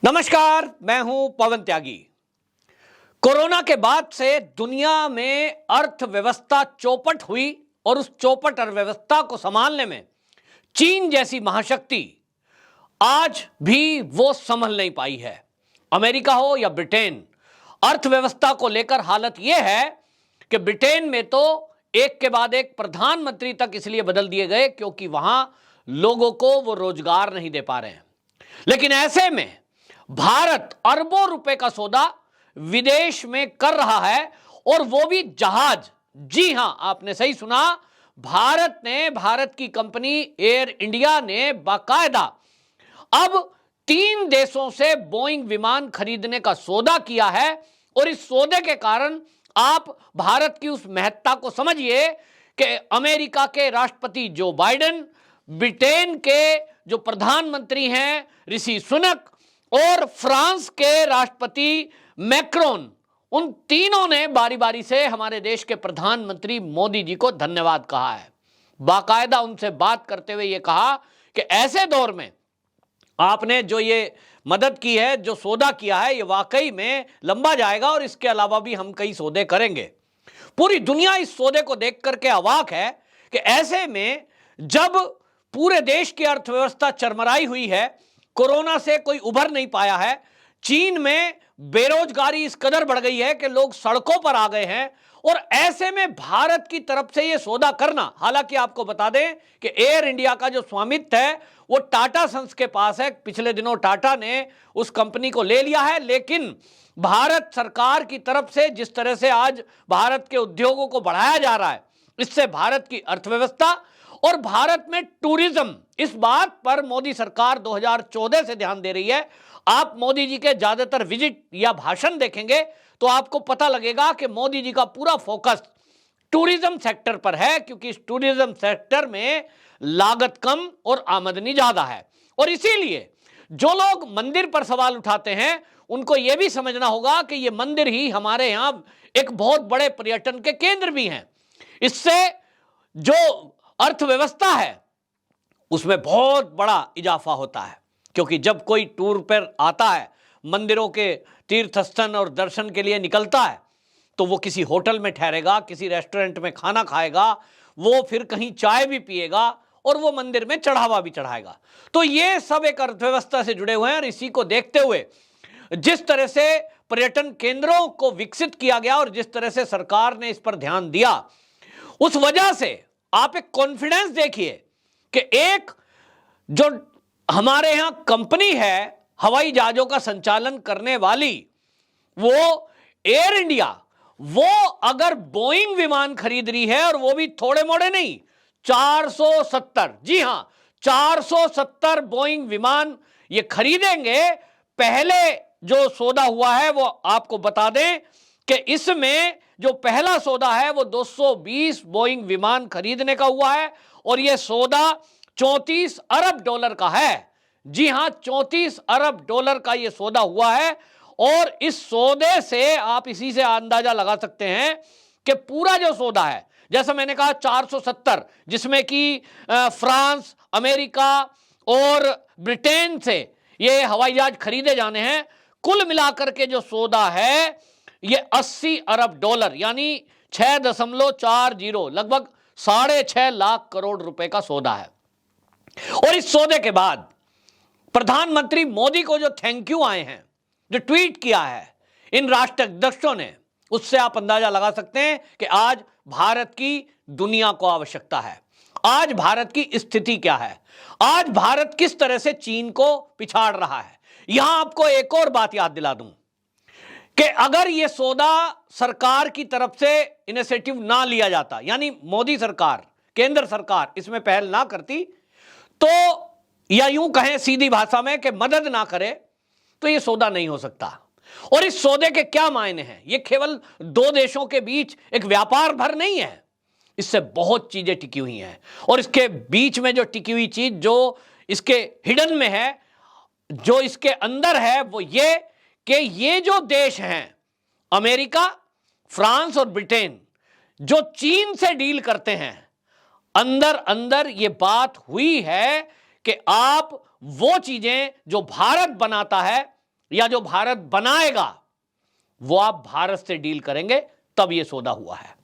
नमस्कार, मैं हूं पवन त्यागी। कोरोना के बाद से दुनिया में अर्थव्यवस्था चौपट हुई और उस चौपट अर्थव्यवस्था को संभालने में चीन जैसी महाशक्ति आज भी वो संभल नहीं पाई है। अमेरिका हो या ब्रिटेन, अर्थव्यवस्था को लेकर हालत यह है कि ब्रिटेन में तो एक के बाद एक प्रधानमंत्री तक इसलिए बदल दिए गए क्योंकि वहां लोगों को वो रोजगार नहीं दे पा रहे हैं। लेकिन ऐसे में भारत अरबों रुपए का सौदा विदेश में कर रहा है और वो भी जहाज। जी हां, आपने सही सुना। भारत की कंपनी एयर इंडिया ने बाकायदा अब 3 देशों से बोइंग विमान खरीदने का सौदा किया है और इस सौदे के कारण आप भारत की उस महत्ता को समझिए कि अमेरिका के राष्ट्रपति जो बाइडेन, ब्रिटेन के जो प्रधानमंत्री हैं ऋषि सुनक और फ्रांस के राष्ट्रपति मैक्रोन, उन तीनों ने बारी बारी से हमारे देश के प्रधानमंत्री मोदी जी को धन्यवाद कहा है। बाकायदा उनसे बात करते हुए यह कहा कि ऐसे दौर में आपने जो ये मदद की है, जो सौदा किया है, ये वाकई में लंबा जाएगा और इसके अलावा भी हम कई सौदे करेंगे। पूरी दुनिया इस सौदे को देख करके अवाक है कि ऐसे में जब पूरे देश की अर्थव्यवस्था चरमराई हुई है, कोरोना से कोई उभर नहीं पाया है, चीन में बेरोजगारी इस कदर बढ़ गई है कि लोग सड़कों पर आ गए हैं और ऐसे में भारत की तरफ से यह सौदा करना, हालांकि आपको बता दें कि एयर इंडिया का जो स्वामित्व है वो टाटा सन्स के पास है। पिछले दिनों टाटा ने उस कंपनी को ले लिया है, लेकिन भारत सरकार की तरफ से जिस तरह से आज भारत के उद्योगों को बढ़ाया जा रहा है, इससे भारत की अर्थव्यवस्था और भारत में टूरिज्म, इस बात पर मोदी सरकार 2014 से ध्यान दे रही है। आप मोदी जी के ज्यादातर विजिट या भाषण देखेंगे तो आपको पता लगेगा कि मोदी जी का पूरा फोकस टूरिज्म सेक्टर पर है, क्योंकि इस टूरिज्म सेक्टर में लागत कम और आमदनी ज्यादा है। और इसीलिए जो लोग मंदिर पर सवाल उठाते हैं उनको यह भी समझना होगा कि यह मंदिर ही हमारे यहां एक बहुत बड़े पर्यटन के केंद्र भी हैं। इससे जो अर्थव्यवस्था है उसमें बहुत बड़ा इजाफा होता है, क्योंकि जब कोई टूर पर आता है, मंदिरों के तीर्थ स्थल और दर्शन के लिए निकलता है, तो वो किसी होटल में ठहरेगा, किसी रेस्टोरेंट में खाना खाएगा, वो फिर कहीं चाय भी पिएगा और वो मंदिर में चढ़ावा भी चढ़ाएगा। तो ये सब एक अर्थव्यवस्था से जुड़े हुए हैं और इसी को देखते हुए जिस तरह से पर्यटन केंद्रों को विकसित किया गया और जिस तरह से सरकार ने इस पर ध्यान दिया, उस वजह से आप एक कॉन्फिडेंस देखिए कि एक जो हमारे यहां कंपनी है हवाई जहाजों का संचालन करने वाली, वो एयर इंडिया, वो अगर बोइंग विमान खरीद रही है और वो भी थोड़े मोड़े नहीं, 470, जी हां 470 बोइंग विमान ये खरीदेंगे। पहले जो सौदा हुआ है वो आपको बता दें कि इसमें जो पहला सौदा है वो 220 बोइंग विमान खरीदने का हुआ है और यह सौदा 34 अरब डॉलर का है। जी हां, 34 अरब डॉलर का यह सौदा हुआ है और इस सौदे से आप इसी से अंदाजा लगा सकते हैं कि पूरा जो सौदा है, जैसा मैंने कहा 470, जिसमें कि फ्रांस, अमेरिका और ब्रिटेन से ये हवाई जहाज खरीदे जाने हैं, कुल मिलाकर के जो सौदा है ये 80 अरब डॉलर यानी 6.40, लगभग 6.5 लाख करोड़ रुपए का सौदा है। और इस सौदे के बाद प्रधानमंत्री मोदी को जो थैंक यू आए हैं, जो ट्वीट किया है इन राष्ट्राध्यक्षों ने, उससे आप अंदाजा लगा सकते हैं कि आज भारत की दुनिया को आवश्यकता है, आज भारत की स्थिति क्या है, आज भारत किस तरह से चीन को पिछाड़ रहा है। यहां आपको एक और बात याद दिला दूं कि अगर यह सौदा सरकार की तरफ से इनिशिएटिव ना लिया जाता, यानी मोदी सरकार, केंद्र सरकार इसमें पहल ना करती, तो या यूं कहें सीधी भाषा में कि मदद ना करे, तो यह सौदा नहीं हो सकता। और इस सौदे के क्या मायने हैं? यह केवल 2 देशों के बीच एक व्यापार भर नहीं है, इससे बहुत चीजें टिकी हुई हैं। और इसके बीच में जो टिकी हुई चीज जो इसके हिडन में है, जो इसके अंदर है, वो ये कि ये जो देश हैं अमेरिका, फ्रांस और ब्रिटेन, जो चीन से डील करते हैं, अंदर अंदर ये बात हुई है कि आप वो चीजें जो भारत बनाता है या जो भारत बनाएगा वो आप भारत से डील करेंगे, तब ये सौदा हुआ है।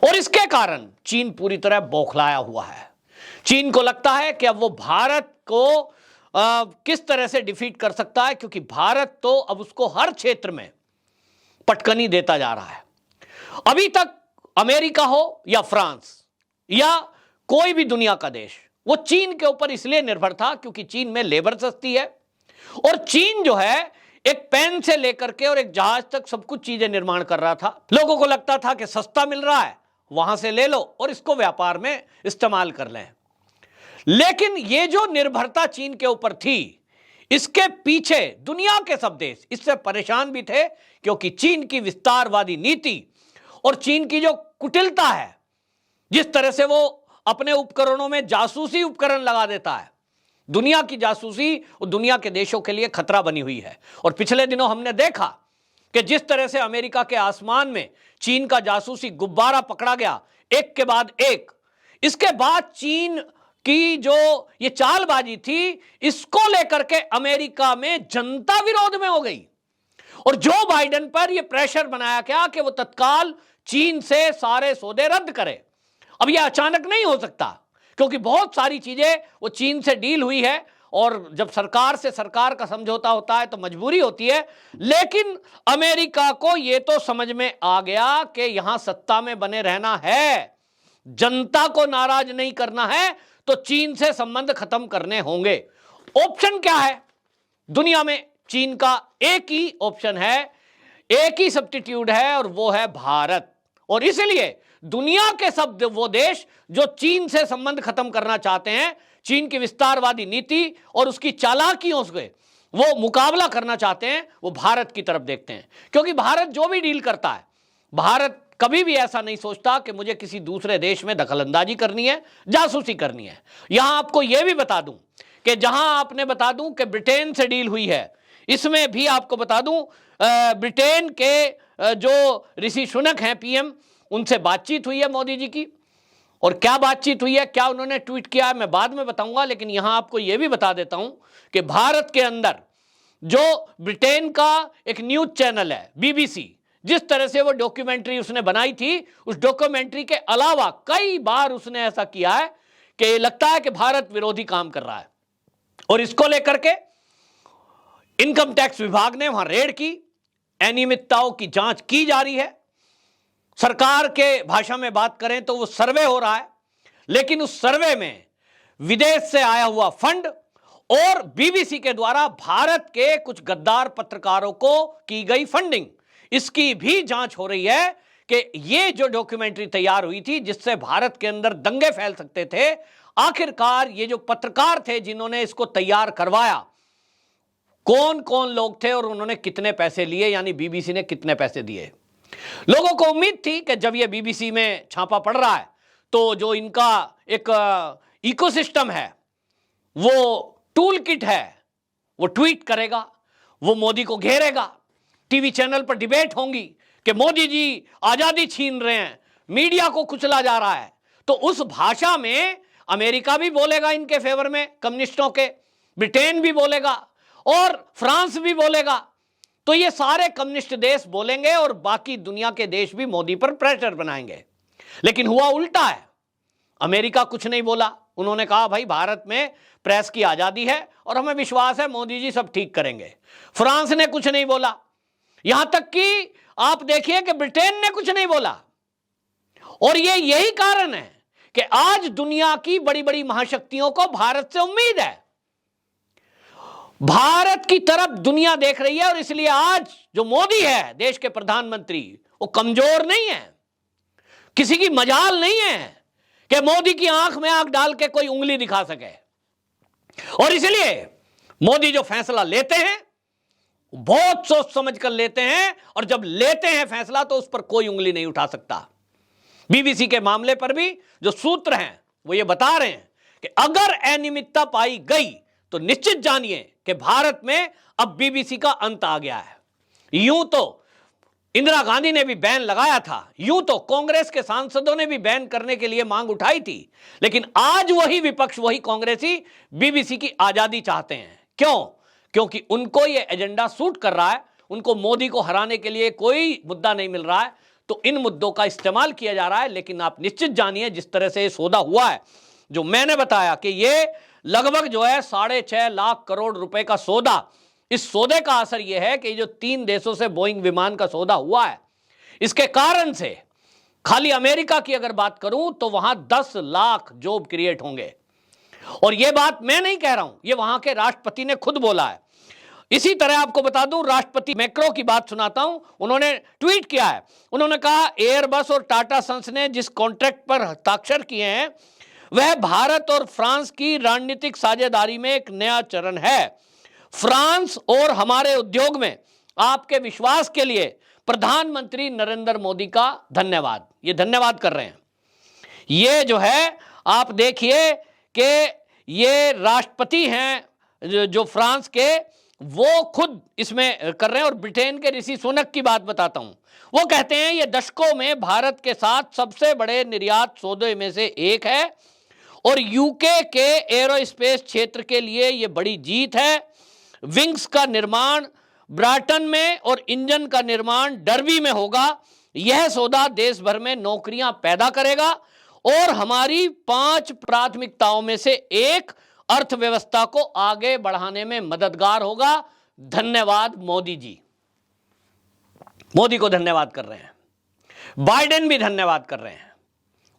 और इसके कारण चीन पूरी तरह बौखलाया हुआ है। चीन को लगता है कि अब वो भारत को किस तरह से डिफीट कर सकता है, क्योंकि भारत तो अब उसको हर क्षेत्र में पटकनी देता जा रहा है। अभी तक अमेरिका हो या फ्रांस या कोई भी दुनिया का देश, वो चीन के ऊपर इसलिए निर्भर था क्योंकि चीन में लेबर सस्ती है, और चीन जो है एक पेन से लेकर के और एक जहाज तक सब कुछ चीजें निर्माण कर रहा था। लोगों को लगता था कि सस्ता मिल रहा है, वहां से ले लो और इसको व्यापार में इस्तेमाल कर लें। लेकिन ये जो निर्भरता चीन के ऊपर थी, इसके पीछे दुनिया के सब देश इससे परेशान भी थे, क्योंकि चीन की विस्तारवादी नीति और चीन की जो कुटिलता है, जिस तरह से वो अपने उपकरणों में जासूसी उपकरण लगा देता है, दुनिया की जासूसी और दुनिया के देशों के लिए खतरा बनी हुई है। और पिछले दिनों हमने देखा कि जिस तरह से अमेरिका के आसमान में चीन का जासूसी गुब्बारा पकड़ा गया एक के बाद एक, इसके बाद चीन की जो ये चालबाजी थी, इसको लेकर के अमेरिका में जनता विरोध में हो गई और जो बाइडेन पर यह प्रेशर बनाया गया कि वो तत्काल चीन से सारे सौदे रद्द करे। अब यह अचानक नहीं हो सकता, क्योंकि बहुत सारी चीजें वो चीन से डील हुई है, और जब सरकार से सरकार का समझौता होता है तो मजबूरी होती है। लेकिन अमेरिका को यह तो समझ में आ गया कि यहां सत्ता में बने रहना है, जनता को नाराज नहीं करना है, तो चीन से संबंध खत्म करने होंगे। ऑप्शन क्या है दुनिया में? चीन का एक ही ऑप्शन है, एक ही सब्स्टिट्यूट है, और वो है भारत। और इसलिए दुनिया के सब वो देश जो चीन से संबंध खत्म करना चाहते हैं, चीन की विस्तारवादी नीति और उसकी चालाकियों से वो मुकाबला करना चाहते हैं, वो भारत की तरफ देखते हैं। क्योंकि भारत जो भी डील करता है, भारत कभी भी ऐसा नहीं सोचता कि मुझे किसी दूसरे देश में दखलंदाजी करनी है, जासूसी करनी है। यहां आपको यह भी बता दूं कि जहां आपने बता दूं कि ब्रिटेन से डील हुई है, इसमें भी आपको बता दूं ब्रिटेन के जो ऋषि सुनक हैं पीएम, उनसे बातचीत हुई है मोदी जी की। और क्या बातचीत हुई है, क्या उन्होंने ट्वीट किया है, मैं बाद में बताऊंगा। लेकिन यहां आपको यह भी बता देता हूं कि भारत के अंदर जो ब्रिटेन का एक न्यूज चैनल है बीबीसी, जिस तरह से वो डॉक्यूमेंट्री उसने बनाई थी, उस डॉक्यूमेंट्री के अलावा कई बार उसने ऐसा किया है कि लगता है कि भारत विरोधी काम कर रहा है। और इसको लेकर के इनकम टैक्स विभाग ने वहां रेड की, अनियमितताओं की जांच की जा रही है। सरकार के भाषा में बात करें तो वो सर्वे हो रहा है, लेकिन उस सर्वे में विदेश से आया हुआ फंड और बीबीसी के द्वारा भारत के कुछ गद्दार पत्रकारों को की गई फंडिंग, इसकी भी जांच हो रही है कि ये जो डॉक्यूमेंट्री तैयार हुई थी जिससे भारत के अंदर दंगे फैल सकते थे, आखिरकार ये जो पत्रकार थे जिन्होंने इसको तैयार करवाया, कौन कौन लोग थे और उन्होंने कितने पैसे लिए, यानी बीबीसी ने कितने पैसे दिए। लोगों को उम्मीद थी कि जब ये बीबीसी में छापा पड़ रहा है तो जो इनका एक इकोसिस्टम है, वो टूल किट है, वो ट्वीट करेगा, वो मोदी को घेरेगा, टीवी चैनल पर डिबेट होंगी कि मोदी जी आजादी छीन रहे हैं, मीडिया को कुचला जा रहा है। तो उस भाषा में अमेरिका भी बोलेगा इनके फेवर में, कम्युनिस्टों के, ब्रिटेन भी बोलेगा और फ्रांस भी बोलेगा। तो ये सारे कम्युनिस्ट देश बोलेंगे और बाकी दुनिया के देश भी मोदी पर प्रेशर बनाएंगे। लेकिन हुआ उल्टा है, अमेरिका कुछ नहीं बोला। उन्होंने कहा भाई भारत में प्रेस की आजादी है और हमें विश्वास है मोदी जी सब ठीक करेंगे। फ्रांस ने कुछ नहीं बोला, यहां तक कि आप देखिए कि ब्रिटेन ने कुछ नहीं बोला। और ये यही कारण है कि आज दुनिया की बड़ी बड़ी महाशक्तियों को भारत से उम्मीद है, भारत की तरफ दुनिया देख रही है। और इसलिए आज जो मोदी है देश के प्रधानमंत्री, वो कमजोर नहीं है, किसी की मजाल नहीं है कि मोदी की आंख में आंख डाल के कोई उंगली दिखा सके। और इसलिए मोदी जो फैसला लेते हैं बहुत सोच समझ कर लेते हैं, और जब लेते हैं फैसला तो उस पर कोई उंगली नहीं उठा सकता। बीबीसी के मामले पर भी जो सूत्र हैं वो ये बता रहे हैं कि अगर अनियमितता पाई गई तो निश्चित जानिए कि भारत में अब बीबीसी का अंत आ गया है। यूं तो इंदिरा गांधी ने भी बैन लगाया था, यूं तो कांग्रेस के सांसदों ने भी बैन करने के लिए मांग उठाई थी, लेकिन आज वही विपक्ष, वही कांग्रेसी बीबीसी की आजादी चाहते हैं। क्यों? क्योंकि उनको ये एजेंडा सूट कर रहा है, उनको मोदी को हराने के लिए कोई मुद्दा नहीं मिल रहा है, तो इन मुद्दों का इस्तेमाल किया जा रहा है। लेकिन आप निश्चित जानिए जिस तरह से ये सौदा हुआ है, जो मैंने बताया कि ये लगभग जो है 6.5 लाख करोड़ रुपए का सौदा, इस सौदे का असर यह है कि जो 3 देशों से बोइंग विमान का सौदा हुआ है, इसके कारण से खाली अमेरिका की अगर बात करूं तो वहां 10 लाख जॉब क्रिएट होंगे। और यह बात मैं नहीं कह रहा हूं, यह वहां के राष्ट्रपति ने खुद बोला है। इसी तरह आपको बता दूं, राष्ट्रपति मैक्रो की बात सुनाता हूं, उन्होंने ट्वीट किया है। उन्होंने कहा एयरबस और टाटा सन्स ने जिस कॉन्ट्रैक्ट पर हस्ताक्षर किए हैं वह भारत और फ्रांस की रणनीतिक साझेदारी में एक नया चरण है। फ्रांस और हमारे उद्योग में आपके विश्वास के लिए प्रधानमंत्री नरेंद्र मोदी का धन्यवाद। ये धन्यवाद कर रहे हैं। ये जो है आप देखिए कि ये राष्ट्रपति हैं जो फ्रांस के, वो खुद इसमें कर रहे हैं। और ब्रिटेन के ऋषि सुनक की बात बताता हूं, वो कहते हैं ये दशकों में भारत के साथ सबसे बड़े निर्यात सौदे में से एक है और यूके के एरोस्पेस क्षेत्र के लिए ये बड़ी जीत है। विंग्स का निर्माण ब्रायटन में और इंजन का निर्माण डर्बी में होगा। यह सौदा देश भर में नौकरियां पैदा करेगा और हमारी 5 प्राथमिकताओं में से एक अर्थव्यवस्था को आगे बढ़ाने में मददगार होगा। धन्यवाद मोदी जी। मोदी को धन्यवाद कर रहे हैं, बाइडेन भी धन्यवाद कर रहे हैं।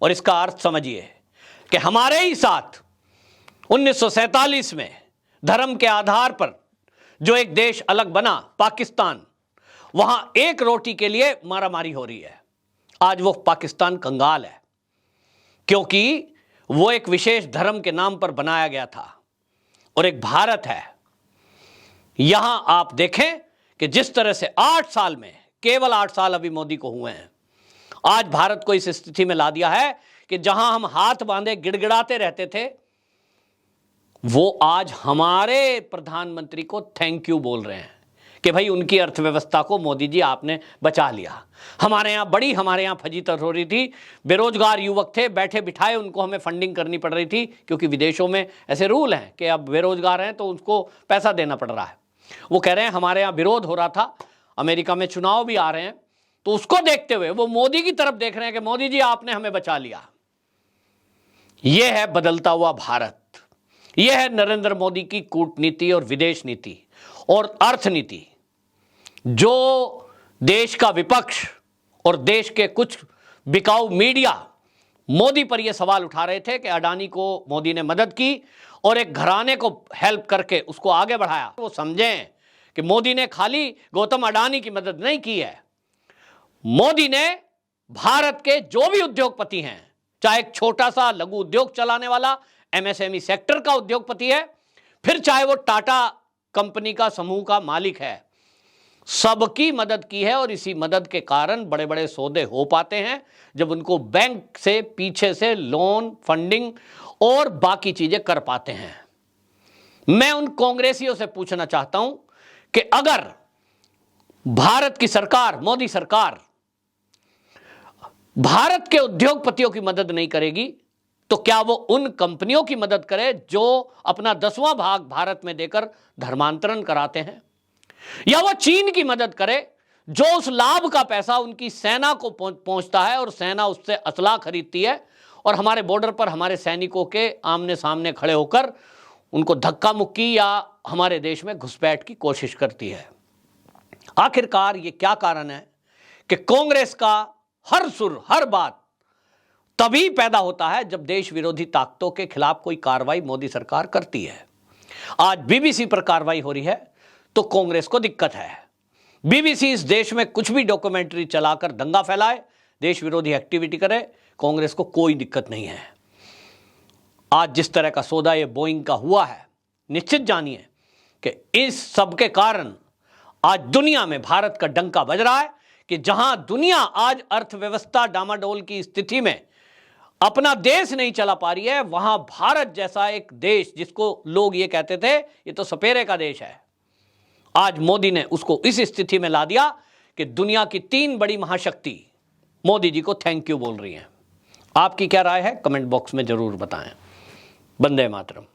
और इसका अर्थ समझिए कि हमारे ही साथ 1947 में धर्म के आधार पर जो एक देश अलग बना, पाकिस्तान, वहां एक रोटी के लिए मारामारी हो रही है। आज वो पाकिस्तान कंगाल है क्योंकि वो एक विशेष धर्म के नाम पर बनाया गया था। और एक भारत है, यहां आप देखें कि जिस तरह से 8 साल में, केवल 8 साल अभी मोदी को हुए हैं, आज भारत को इस स्थिति में ला दिया है कि जहां हम हाथ बांधे गिड़गिड़ाते रहते थे, वो आज हमारे प्रधानमंत्री को थैंक यू बोल रहे हैं कि भाई उनकी अर्थव्यवस्था को मोदी जी आपने बचा लिया। हमारे यहाँ फजीतर हो रही थी, बेरोजगार युवक थे, बैठे बिठाए उनको हमें फंडिंग करनी पड़ रही थी, क्योंकि विदेशों में ऐसे रूल हैं कि अब बेरोजगार हैं तो उसको पैसा देना पड़ रहा है। वो कह रहे हैं हमारे यहाँ विरोध हो रहा था, अमेरिका में चुनाव भी आ रहे हैं, तो उसको देखते हुए वो मोदी की तरफ देख रहे हैं कि मोदी जी आपने हमें बचा लिया। यह है बदलता हुआ भारत, यह है नरेंद्र मोदी की कूटनीति और विदेश नीति और अर्थनीति। जो देश का विपक्ष और देश के कुछ बिकाऊ मीडिया मोदी पर यह सवाल उठा रहे थे कि अडानी को मोदी ने मदद की और एक घराने को हेल्प करके उसको आगे बढ़ाया, वो समझें कि मोदी ने खाली गौतम अडानी की मदद नहीं की है। मोदी ने भारत के जो भी उद्योगपति हैं, चाहे एक छोटा सा लघु उद्योग चलाने वाला एमएसएमई सेक्टर का उद्योगपति है, फिर चाहे वो टाटा कंपनी का समूह का मालिक है, सबकी मदद की है। और इसी मदद के कारण बड़े बड़े सौदे हो पाते हैं जब उनको बैंक से पीछे से लोन, फंडिंग और बाकी चीजें कर पाते हैं। मैं उन कांग्रेसियों से पूछना चाहता हूं कि अगर भारत की सरकार, मोदी सरकार, भारत के उद्योगपतियों की मदद नहीं करेगी तो क्या वो उन कंपनियों की मदद करे जो अपना 10वां भाग भारत में देकर धर्मांतरण कराते हैं, या वो चीन की मदद करे जो उस लाभ का पैसा उनकी सेना को पहुंचता है और सेना उससे असला खरीदती है और हमारे बॉर्डर पर हमारे सैनिकों के आमने सामने खड़े होकर उनको धक्का मुक्की या हमारे देश में घुसपैठ की कोशिश करती है। आखिरकार ये क्या कारण है कि कांग्रेस का हर सुर, हर बात तभी पैदा होता है जब देश विरोधी ताकतों के खिलाफ कोई कार्रवाई मोदी सरकार करती है। आज बीबीसी पर कार्रवाई हो रही है तो कांग्रेस को दिक्कत है। बीबीसी इस देश में कुछ भी डॉक्यूमेंट्री चलाकर दंगा फैलाए, देश विरोधी एक्टिविटी करे, कांग्रेस को कोई दिक्कत नहीं है। आज जिस तरह का सौदा ये बोइंग का हुआ है, निश्चित जानिए कि इस सब के कारण आज दुनिया में भारत का डंका बज रहा है कि जहां दुनिया आज अर्थव्यवस्था डामाडोल की स्थिति में अपना देश नहीं चला पा रही है, वहां भारत जैसा एक देश जिसको लोग ये कहते थे ये तो सपेरे का देश है, आज मोदी ने उसको इस स्थिति में ला दिया कि दुनिया की 3 बड़ी महाशक्ति मोदी जी को थैंक यू बोल रही हैं। आपकी क्या राय है कमेंट बॉक्स में जरूर बताएं। वंदे मातरम।